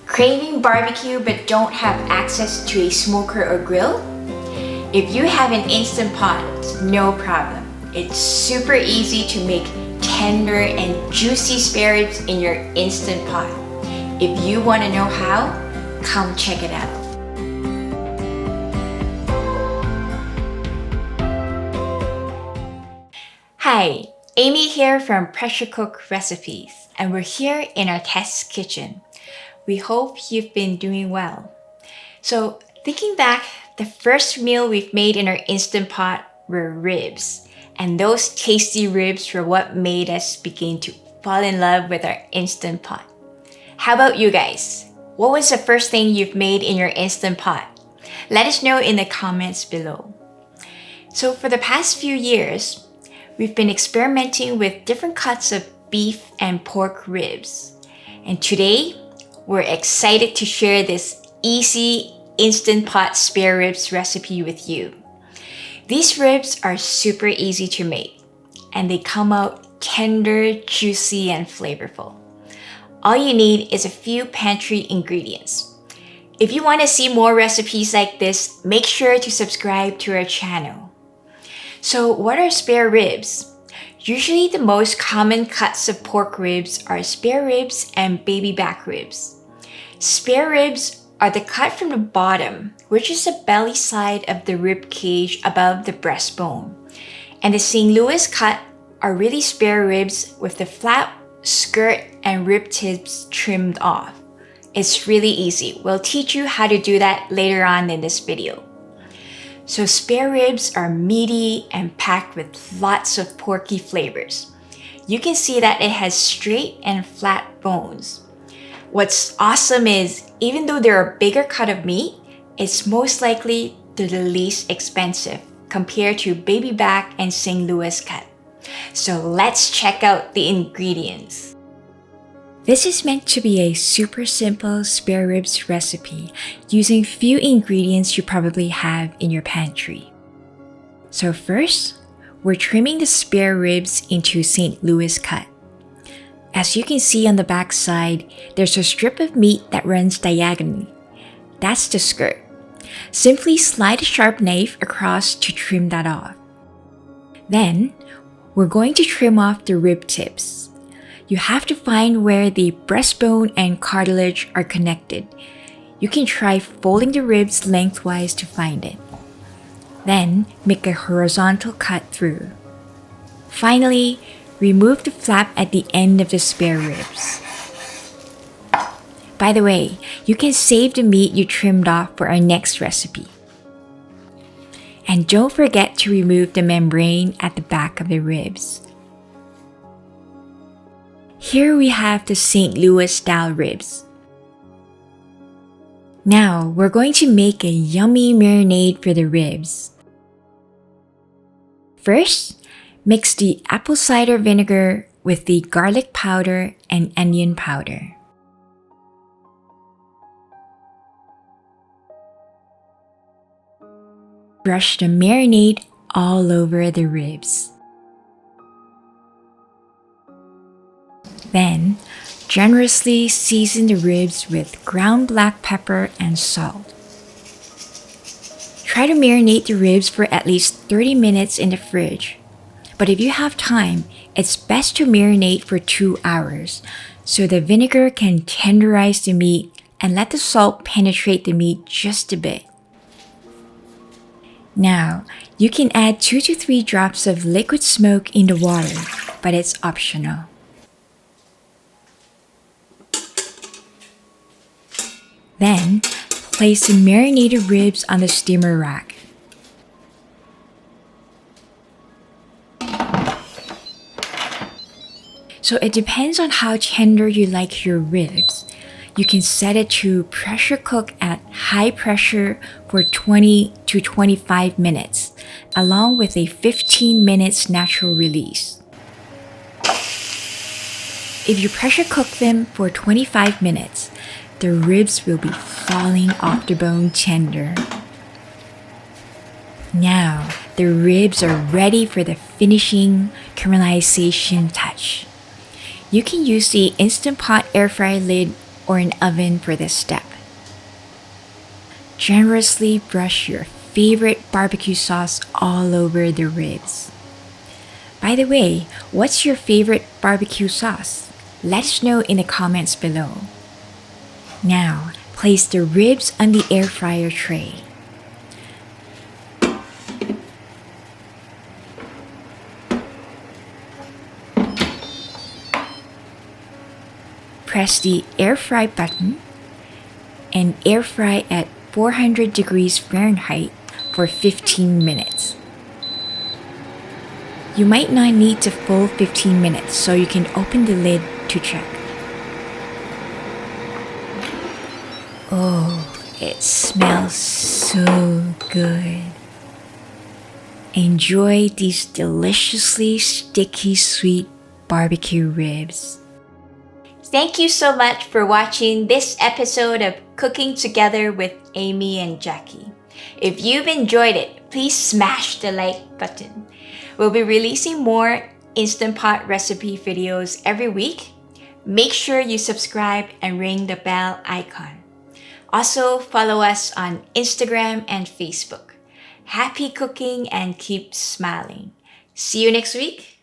Craving barbecue but don't have access to a smoker or grill? If you have an Instant Pot, no problem. It's super easy to make tender and juicy spare ribs in your Instant Pot. If you want to know how, come check it out. Hi, Amy here from Pressure Cook Recipes, and we're here in our test kitchen. We hope you've been doing well. So, thinking back, the first meal we've made in our Instant Pot were ribs. And those tasty ribs were what made us begin to fall in love with our Instant Pot. How about you guys? What was the first thing you've made in your Instant Pot? Let us know in the comments below. So for the past few years, we've been experimenting with different cuts of beef and pork ribs. And today, we're excited to share this easy Instant Pot spare ribs recipe with you. These ribs are super easy to make, and they come out tender, juicy, and flavorful. All you need is a few pantry ingredients. If you want to see more recipes like this, make sure to subscribe to our channel. So what are spare ribs? Usually the most common cuts of pork ribs are spare ribs and baby back ribs. Spare ribs are the cut from the bottom, which is the belly side of the rib cage above the breastbone. And the St. Louis cut are really spare ribs with the flap, skirt, and rib tips trimmed off. It's really easy. We'll teach you how to do that later on in this video. So spare ribs are meaty and packed with lots of porky flavors. You can see that it has straight and flat bones. What's awesome is, even though they're a bigger cut of meat, it's most likely they're the least expensive compared to baby back and St. Louis cut. So let's check out the ingredients. This is meant to be a super simple spare ribs recipe using few ingredients you probably have in your pantry. So first, we're trimming the spare ribs into St. Louis cut. As you can see on the back side, there's a strip of meat that runs diagonally. That's the skirt. Simply slide a sharp knife across to trim that off. Then, we're going to trim off the rib tips. You have to find where the breastbone and cartilage are connected. You can try folding the ribs lengthwise to find it. Then, make a horizontal cut through. Finally, remove the flap at the end of the spare ribs. By the way, you can save the meat you trimmed off for our next recipe. And don't forget to remove the membrane at the back of the ribs. Here we have the St. Louis style ribs. Now, we're going to make a yummy marinade for the ribs. First, mix the apple cider vinegar with the garlic powder and onion powder. Brush the marinade all over the ribs. Then, generously season the ribs with ground black pepper and salt. Try to marinate the ribs for at least 30 minutes in the fridge. But if you have time, it's best to marinate for 2 hours so the vinegar can tenderize the meat and let the salt penetrate the meat just a bit. Now, you can add 2 to 3 drops of liquid smoke in the water, but it's optional. Then, place the marinated ribs on the steamer rack. So it depends on how tender you like your ribs. You can set it to pressure cook at high pressure for 20 to 25 minutes, along with a 15 minutes natural release. If you pressure cook them for 25 minutes, the ribs will be falling off the bone tender. Now, the ribs are ready for the finishing caramelization touch. You can use the Instant Pot air fryer lid or an oven for this step. Generously brush your favorite barbecue sauce all over the ribs. By the way, what's your favorite barbecue sauce? Let us know in the comments below. Now, place the ribs on the air fryer tray. Press the air fry button and air fry at 400 degrees Fahrenheit for 15 minutes. You might not need the full 15 minutes, so you can open the lid to check. Oh, it smells so good. Enjoy these deliciously sticky sweet barbecue ribs. Thank you so much for watching this episode of Cooking Together with Amy and Jackie. If you've enjoyed it, please smash the like button. We'll be releasing more Instant Pot recipe videos every week. Make sure you subscribe and ring the bell icon. Also, follow us on Instagram and Facebook. Happy cooking and keep smiling. See you next week.